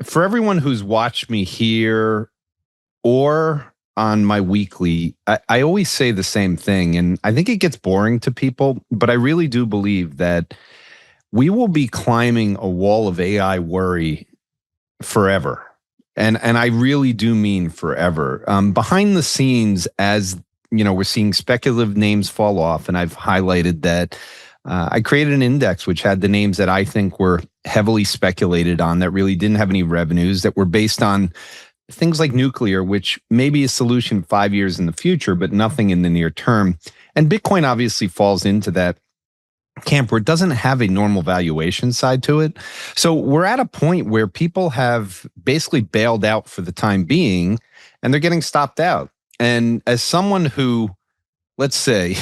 For everyone who's watched me here or on my weekly, I always say the same thing. And I think it gets boring to people, but I really do believe that we will be climbing a wall of AI worry forever. And I really do mean forever. Behind the scenes, as you know, we're seeing speculative names fall off, and I've highlighted that I created an index which had the names that I think were heavily speculated on, that really didn't have any revenues, that were based on things like nuclear, which may be a solution 5 years in the future, but nothing in the near term. And Bitcoin obviously falls into that camp where it doesn't have a normal valuation side to it. So we're at a point where people have basically bailed out for the time being, and they're getting stopped out. And as someone who, let's say,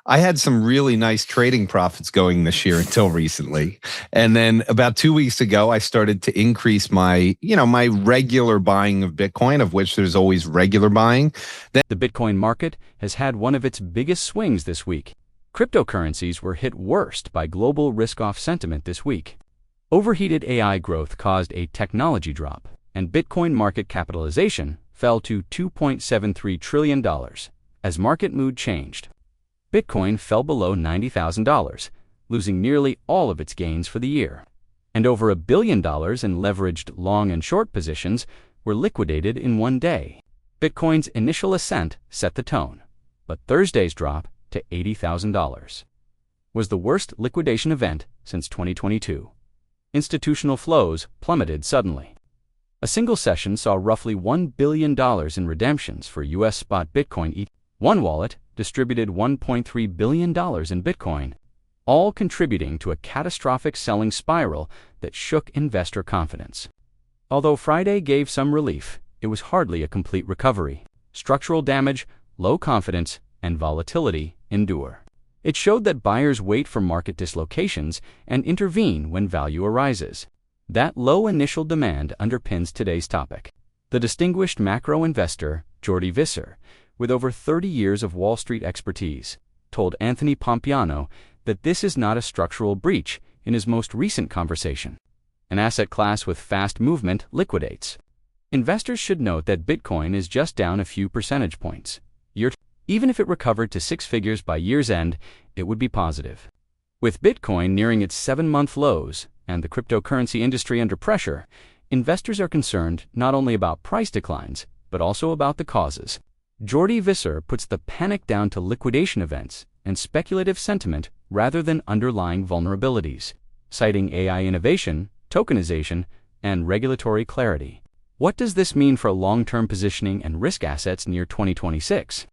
I had some really nice trading profits going this year until recently. And then about 2 weeks ago, I started to increase my regular buying of Bitcoin, of which there's always regular buying. The Bitcoin market has had one of its biggest swings this week. Cryptocurrencies were hit worst by global risk-off sentiment this week. Overheated AI growth caused a technology drop, and Bitcoin market capitalization fell to $2.73 trillion as market mood changed. Bitcoin fell below $90,000, losing nearly all of its gains for the year. And over $1 billion in leveraged long and short positions were liquidated in one day. Bitcoin's initial ascent set the tone, but Thursday's drop to $80,000 was the worst liquidation event since 2022. Institutional flows plummeted suddenly. A single session saw roughly $1 billion in redemptions for U.S. spot Bitcoin. One wallet distributed $1.3 billion in Bitcoin, all contributing to a catastrophic selling spiral that shook investor confidence. Although Friday gave some relief, it was hardly a complete recovery. Structural damage, low confidence, and volatility endure. It showed that buyers wait for market dislocations and intervene when value arises. That low initial demand underpins today's topic. The distinguished macro investor, Jordi Visser, with over 30 years of Wall Street expertise, told Anthony Pompliano that this is not a structural breach in his most recent conversation. An asset class with fast movement liquidates. Investors should note that Bitcoin is just down a few percentage points. Even if it recovered to six figures by year's end, it would be positive. With Bitcoin nearing its 7-month lows and the cryptocurrency industry under pressure, investors are concerned not only about price declines, but also about the causes. Jordi Visser puts the panic down to liquidation events and speculative sentiment rather than underlying vulnerabilities, citing AI innovation, tokenization, and regulatory clarity. What does this mean for long-term positioning and risk assets near 2026?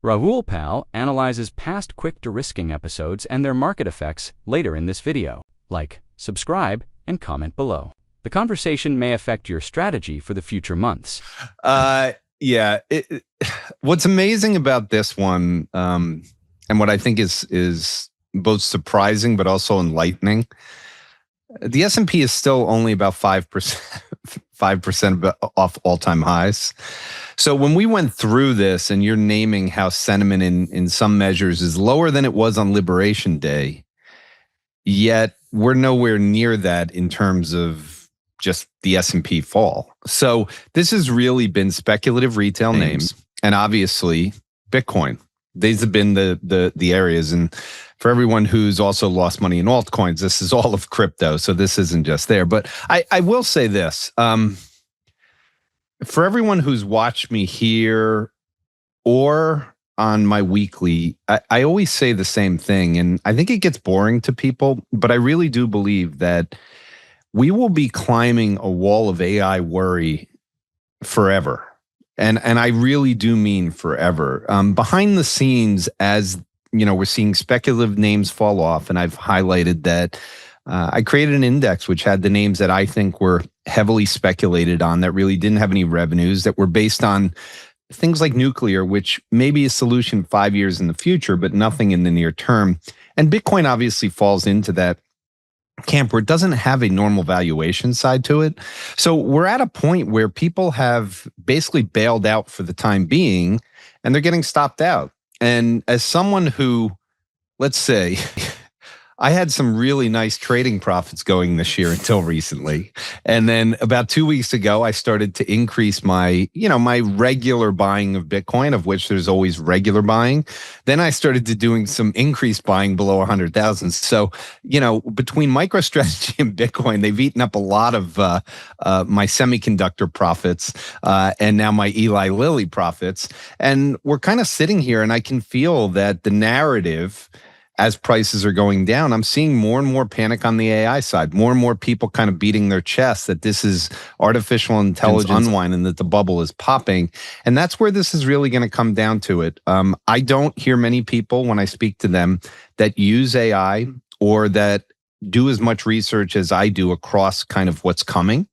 Raoul Pal analyzes past quick de-risking episodes and their market effects later in this video. Like, subscribe, and comment below. The conversation may affect your strategy for the future months. Yeah. What's amazing about this one, and what I think is both surprising but also enlightening, the S&P is still only about 5%, 5% off all-time highs. So when we went through this, and you're naming how sentiment in some measures is lower than it was on Liberation Day, yet we're nowhere near that in terms of just the S&P fall. So this has really been speculative retail names, and obviously Bitcoin. These have been the areas. And for everyone who's also lost money in altcoins, this is all of crypto. So this isn't just there. But I will say this. For everyone who's watched me here or on my weekly, I always say the same thing. And I think it gets boring to people, but I really do believe that we will be climbing a wall of AI worry forever. And I really do mean forever. Behind the scenes, as you know, we're seeing speculative names fall off, and I've highlighted that I created an index which had the names that I think were heavily speculated on, that really didn't have any revenues, that were based on things like nuclear, which may be a solution 5 years in the future, but nothing in the near term. And Bitcoin obviously falls into that camp where it doesn't have a normal valuation side to it. So we're at a point where people have basically bailed out for the time being, and they're getting stopped out. And as someone who, let's say, I had some really nice trading profits going this year until recently. And then about 2 weeks ago, I started to increase my regular buying of Bitcoin, of which there's always regular buying. Then I started to doing some increased buying below 100,000. So, between MicroStrategy and Bitcoin, they've eaten up a lot of my semiconductor profits and now my Eli Lilly profits. And we're kind of sitting here, and I can feel that the narrative, as prices are going down, I'm seeing more and more panic on the AI side, more and more people kind of beating their chests that this is artificial intelligence unwind and that the bubble is popping. And that's where this is really going to come down to it. I don't hear many people when I speak to them that use AI or that do as much research as I do across kind of what's coming.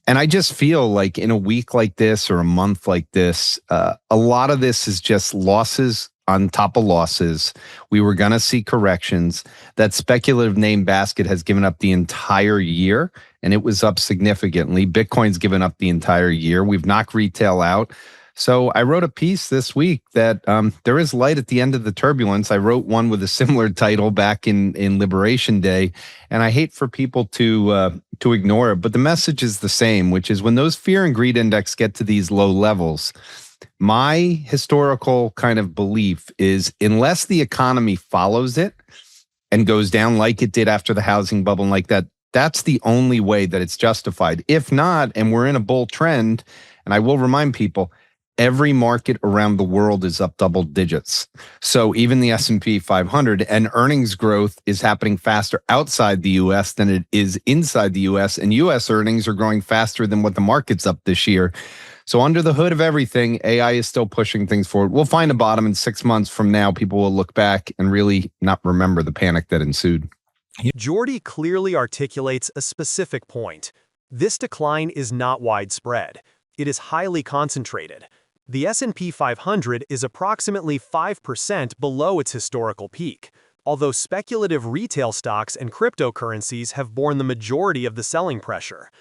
And I just feel like in a week like this or a month like this, a lot of this is just losses on top of losses. We were going to see corrections. That speculative name basket has given up the entire year, and it was up significantly. Bitcoin's given up the entire year. We've knocked retail out. So I wrote a piece this week that there is light at the end of the turbulence. I wrote one with a similar title back in Liberation Day, and I hate for people to ignore it. But the message is the same, which is when those fear and greed index get to these low levels, my historical kind of belief is unless the economy follows it and goes down like it did after the housing bubble and like that, that's the only way that it's justified. If not, and we're in a bull trend, and I will remind people, every market around the world is up double digits. So even the S&P 500, and earnings growth is happening faster outside the US than it is inside the US, and US earnings are growing faster than what the market's up this year. So under the hood of everything, AI is still pushing things forward. We'll find a bottom in 6 months from now. People will look back and really not remember the panic that ensued. Jordi clearly articulates a specific point. This decline is not widespread. It is highly concentrated. The S&P 500 is approximately 5% below its historical peak, although speculative retail stocks and cryptocurrencies have borne the majority of the selling pressure.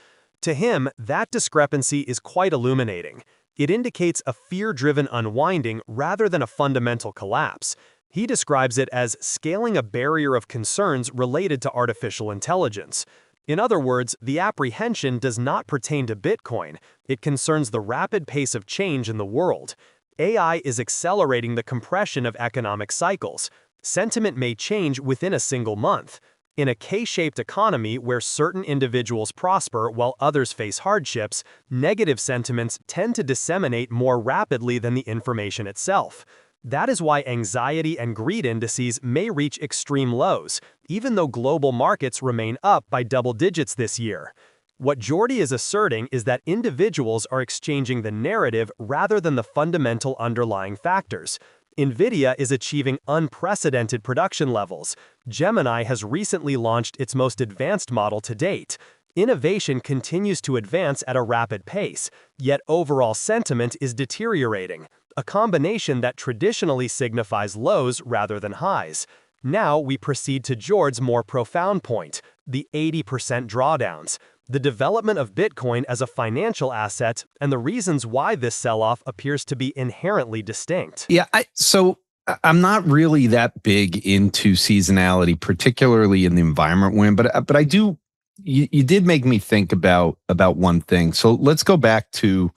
To him, that discrepancy is quite illuminating. It indicates a fear-driven unwinding rather than a fundamental collapse. He describes it as scaling a barrier of concerns related to artificial intelligence. In other words, the apprehension does not pertain to Bitcoin. It concerns the rapid pace of change in the world. AI is accelerating the compression of economic cycles. Sentiment may change within a single month. In a K-shaped economy where certain individuals prosper while others face hardships, negative sentiments tend to disseminate more rapidly than the information itself. That is why anxiety and greed indices may reach extreme lows, even though global markets remain up by double digits this year. What Jordi is asserting is that individuals are exchanging the narrative rather than the fundamental underlying factors. NVIDIA is achieving unprecedented production levels. Gemini has recently launched its most advanced model to date. Innovation continues to advance at a rapid pace, yet overall sentiment is deteriorating, a combination that traditionally signifies lows rather than highs. Now we proceed to Jordi's more profound point, the 80% drawdowns, the development of Bitcoin as a financial asset, and the reasons why this sell-off appears to be inherently distinct. Yeah, so I'm not really that big into seasonality, particularly in the environment we're in, but I do. You did make me think about one thing. So let's go back to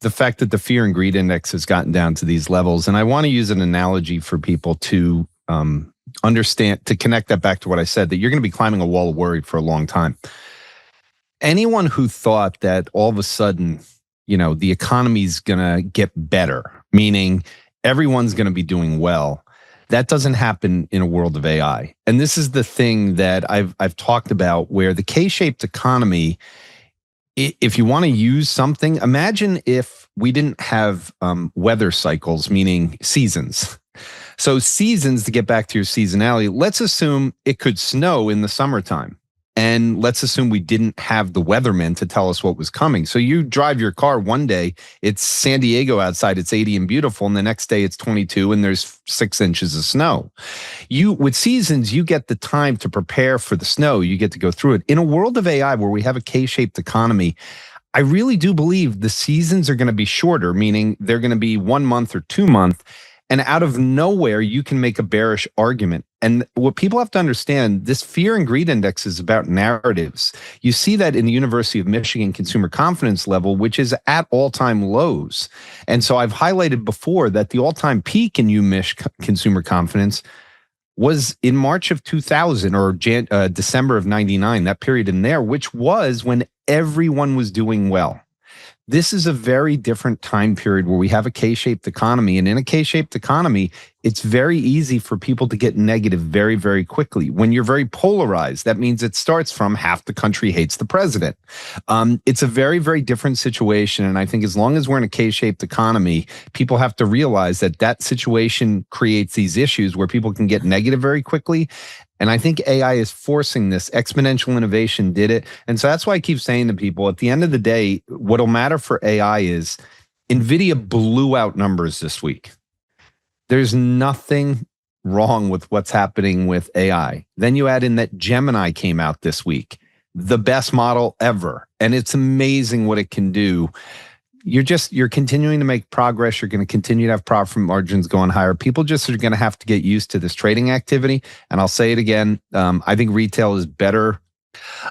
the fact that the fear and greed index has gotten down to these levels, and I want to use an analogy for people to understand, to connect that back to what I said, that you're going to be climbing a wall of worry for a long time. Anyone who thought that all of a sudden, the economy's going to get better, meaning everyone's going to be doing well, that doesn't happen in a world of AI. And this is the thing that I've talked about, where the K-shaped economy, if you want to use something, imagine if we didn't have weather cycles, meaning seasons. So seasons, to get back to your seasonality, let's assume it could snow in the summertime. And let's assume we didn't have the weathermen to tell us what was coming. So you drive your car one day, it's San Diego outside, it's 80 and beautiful, and the next day it's 22 and there's 6 inches of snow. With seasons, you get the time to prepare for the snow. You get to go through it. In a world of AI where we have a K-shaped economy, I really do believe the seasons are going to be shorter, meaning they're going to be 1 month or 2 months. And out of nowhere, you can make a bearish argument. And what people have to understand, this fear and greed index is about narratives. You see that in the University of Michigan consumer confidence level, which is at all-time lows. And so I've highlighted before that the all-time peak in UMich consumer confidence was in March of 2000 or December of 99, that period in there, which was when everyone was doing well. This is a very different time period where we have a K-shaped economy. And in a K-shaped economy, it's very easy for people to get negative very, very quickly. When you're very polarized, that means it starts from half the country hates the president. It's a very, very different situation. And I think as long as we're in a K-shaped economy, people have to realize that that situation creates these issues where people can get negative very quickly. And I think AI is forcing this. Exponential innovation did it. And so that's why I keep saying to people, at the end of the day, what'll matter for AI is NVIDIA blew out numbers this week. There's nothing wrong with what's happening with AI. Then you add in that Gemini came out this week, the best model ever. And it's amazing what it can do. You're continuing to make progress. You're going to continue to have profit margins going higher. People just are going to have to get used to this trading activity. And I'll say it again. I think retail is better.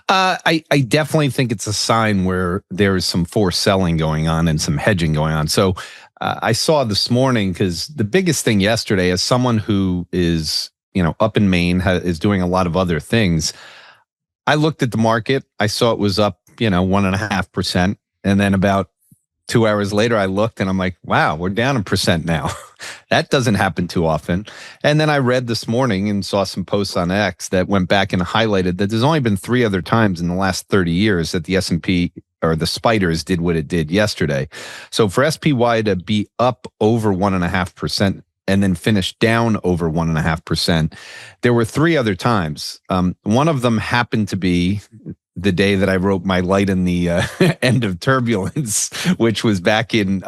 I definitely think it's a sign where there is some forced selling going on and some hedging going on. So I saw this morning, because the biggest thing yesterday, as someone who is, up in Maine, is doing a lot of other things, I looked at the market. I saw it was up, 1.5%. And then about 2 hours later, I looked and I'm like, wow, we're down 1% now. That doesn't happen too often. And then I read this morning and saw some posts on X that went back and highlighted that there's only been 3 other times in the last 30 years that the S&P or the spiders did what it did yesterday. So for SPY to be up over 1.5% and then finish down over 1.5%, there were 3 other times. One of them happened to be the day that I wrote my light in the end of turbulence, which was back in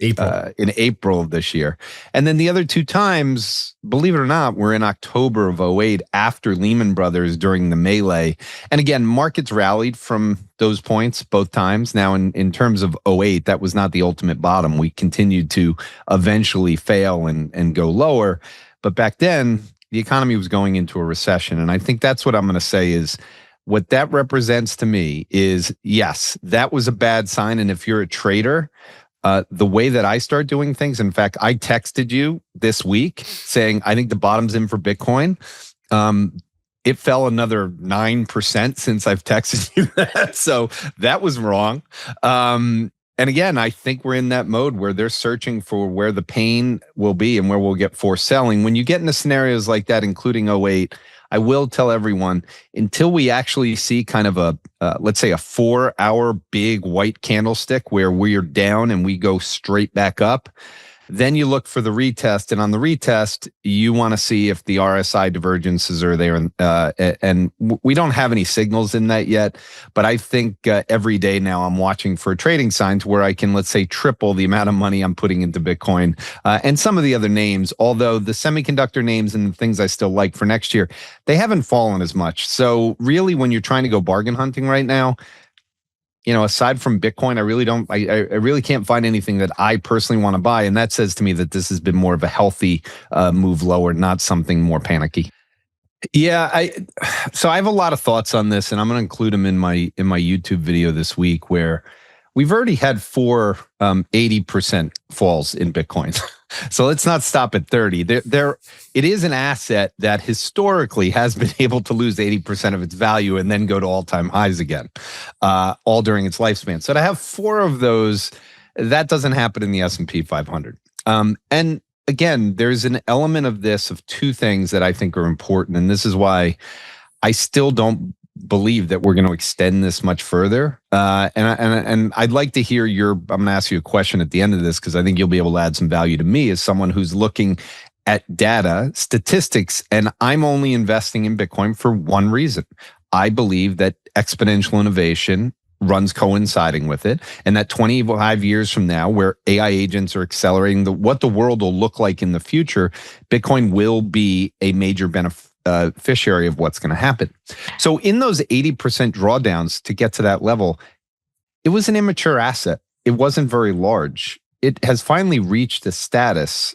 April of this year. And then the other 2 times, believe it or not, were in October of 08 after Lehman Brothers during the melee. And again, markets rallied from those points both times. Now, in terms of 08, that was not the ultimate bottom. We continued to eventually fail and go lower. But back then, the economy was going into a recession. And I think that's what I'm going to say is, what that represents to me is, yes, that was a bad sign. And if you're a trader, the way that I start doing things, in fact, I texted you this week saying, I think the bottom's in for Bitcoin. It fell another 9% since I've texted you that. So that was wrong. And again, I think we're in that mode where they're searching for where the pain will be and where we'll get forced selling. When you get into scenarios like that, including 08, I will tell everyone, until we actually see kind of a, let's say a 4-hour big white candlestick where we're down and we go straight back up, then you look for the retest. And on the retest, you want to see if the RSI divergences are there. And we don't have any signals in that yet. But I think every day now I'm watching for trading signs where I can, let's say, triple the amount of money I'm putting into Bitcoin. And some of the other names, although the semiconductor names and the things I still like for next year, they haven't fallen as much. So really, when you're trying to go bargain hunting right now, aside from Bitcoin, I really can't find anything that I personally want to buy. And that says to me that this has been more of a healthy move lower, not something more panicky. Yeah, so I have a lot of thoughts on this, and I'm going to include them in my YouTube video this week, where we've already had 4 80% falls in Bitcoin. So let's not stop at 30. It is an asset that historically has been able to lose 80% of its value and then go to all-time highs again, all during its lifespan. So to have 4 of those, that doesn't happen in the S&P 500. And again, there's an element of this of 2 things that I think are important, and this is why I still don't believe that we're going to extend this much further. And I'd like to hear I'm going to ask you a question at the end of this, because I think you'll be able to add some value to me as someone who's looking at data, statistics, and I'm only investing in Bitcoin for one reason. I believe that exponential innovation runs coinciding with it, and that 25 years from now, where AI agents are accelerating what the world will look like in the future, Bitcoin will be a major beneficiary of what's going to happen. So in those 80% drawdowns to get to that level, it was an immature asset. It wasn't very large. it has finally reached a status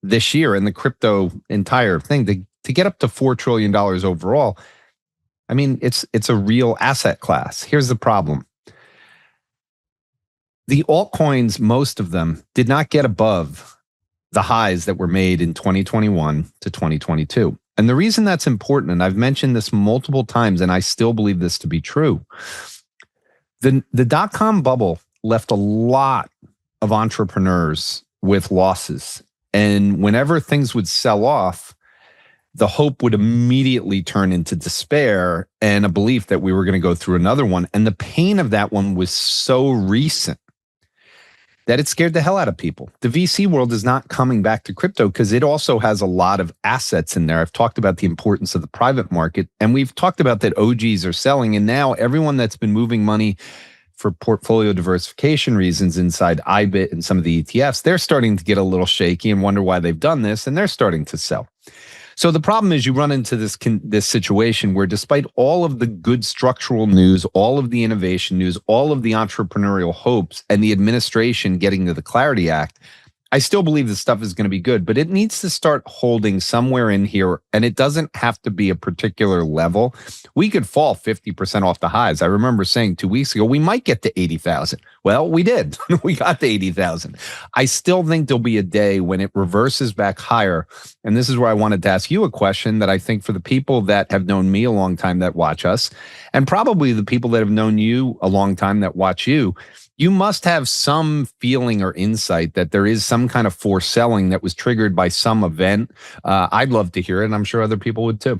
this year in the crypto entire thing to get up to $4 trillion overall. I mean, it's a real asset class. Here's the problem. The altcoins, most of them, did not get above the highs that were made in 2021 to 2022. And the reason that's important, and I've mentioned this multiple times, and I still believe this to be true, the dot-com bubble left a lot of entrepreneurs with losses. And whenever things would sell off, the hope would immediately turn into despair and a belief that we were going to go through another one. And the pain of that one was so recent that it scared the hell out of people. The VC world is not coming back to crypto because it also has a lot of assets in there. I've talked about the importance of the private market, and we've talked about that OGs are selling. And now everyone that's been moving money for portfolio diversification reasons inside IBIT and some of the ETFs, they're starting to get a little shaky and wonder why they've done this, and they're starting to sell. So the problem is you run into this situation where despite all of the good structural news, all of the innovation news, all of the entrepreneurial hopes, and the administration getting to the Clarity Act, I still believe this stuff is going to be good, but it needs to start holding somewhere in here, and it doesn't have to be a particular level. We could fall 50% off the highs. I remember saying 2 weeks ago, we might get to 80,000. Well, we did. We got to 80,000. I still think there'll be a day when it reverses back higher, and this is where I wanted to ask you a question that I think for the people that have known me a long time that watch us, and probably the people that have known you a long time that watch you, you must have some feeling or insight that there is some kind of forced selling that was triggered by some event. I'd love to hear it, and I'm sure other people would too.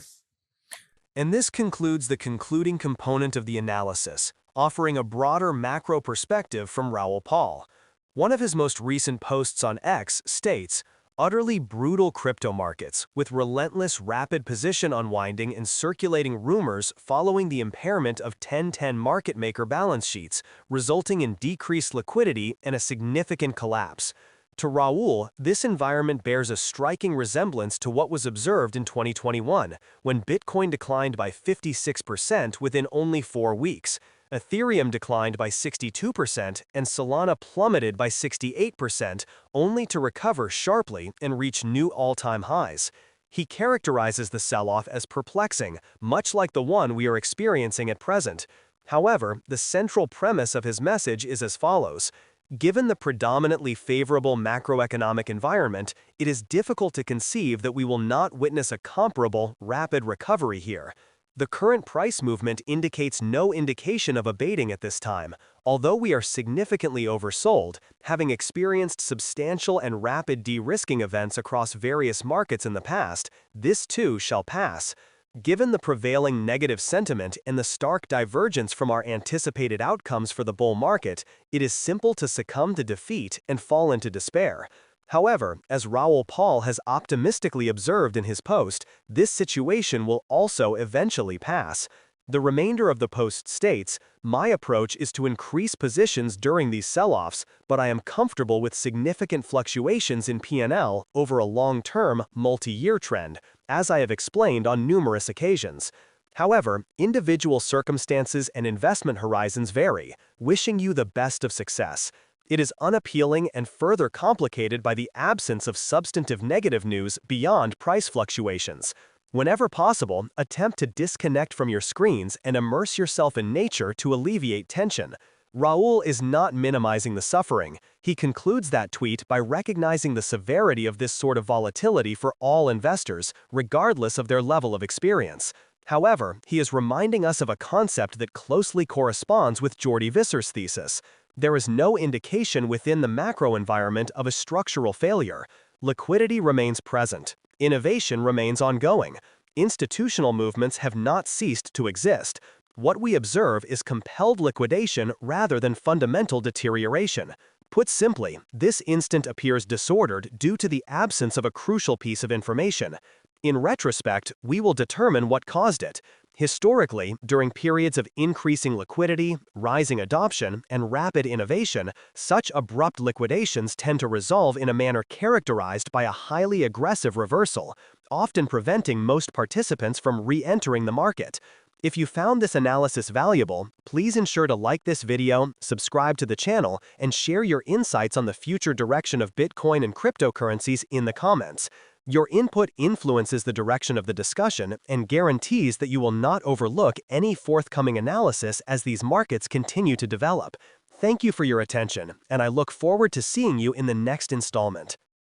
And this concludes the concluding component of the analysis, offering a broader macro perspective from Raoul Pal. One of his most recent posts on X states, "Utterly brutal crypto markets, with relentless rapid position unwinding and circulating rumors following the impairment of 1010 market maker balance sheets, resulting in decreased liquidity and a significant collapse." To Raoul, this environment bears a striking resemblance to what was observed in 2021, when Bitcoin declined by 56% within only 4 weeks. Ethereum declined by 62% and Solana plummeted by 68%, only to recover sharply and reach new all-time highs. He characterizes the sell-off as perplexing, much like the one we are experiencing at present. However, the central premise of his message is as follows. Given the predominantly favorable macroeconomic environment, it is difficult to conceive that we will not witness a comparable, rapid recovery here. The current price movement indicates no indication of abating at this time, although we are significantly oversold, having experienced substantial and rapid de-risking events across various markets in the past. This too shall pass. Given the prevailing negative sentiment and the stark divergence from our anticipated outcomes for the bull market, it is simple to succumb to defeat and fall into despair. However, as Raoul Pal has optimistically observed in his post, this situation will also eventually pass. The remainder of the post states, "My approach is to increase positions during these sell-offs, but I am comfortable with significant fluctuations in P&L over a long-term, multi-year trend, as I have explained on numerous occasions." However, individual circumstances and investment horizons vary. Wishing you the best of success. It is unappealing and further complicated by the absence of substantive negative news beyond price fluctuations. Whenever possible, attempt to disconnect from your screens and immerse yourself in nature to alleviate tension. Raoul is not minimizing the suffering. He concludes that tweet by recognizing the severity of this sort of volatility for all investors, regardless of their level of experience. However, he is reminding us of a concept that closely corresponds with Jordi Visser's thesis. There is no indication within the macro environment of a structural failure. Liquidity remains present. Innovation remains ongoing. Institutional movements have not ceased to exist. What we observe is compelled liquidation rather than fundamental deterioration. Put simply, this instant appears disordered due to the absence of a crucial piece of information. In retrospect, we will determine what caused it. Historically, during periods of increasing liquidity, rising adoption, and rapid innovation, such abrupt liquidations tend to resolve in a manner characterized by a highly aggressive reversal, often preventing most participants from re-entering the market. If you found this analysis valuable, please ensure to like this video, subscribe to the channel, and share your insights on the future direction of Bitcoin and cryptocurrencies in the comments. Your input influences the direction of the discussion and guarantees that you will not overlook any forthcoming analysis as these markets continue to develop. Thank you for your attention, and I look forward to seeing you in the next installment.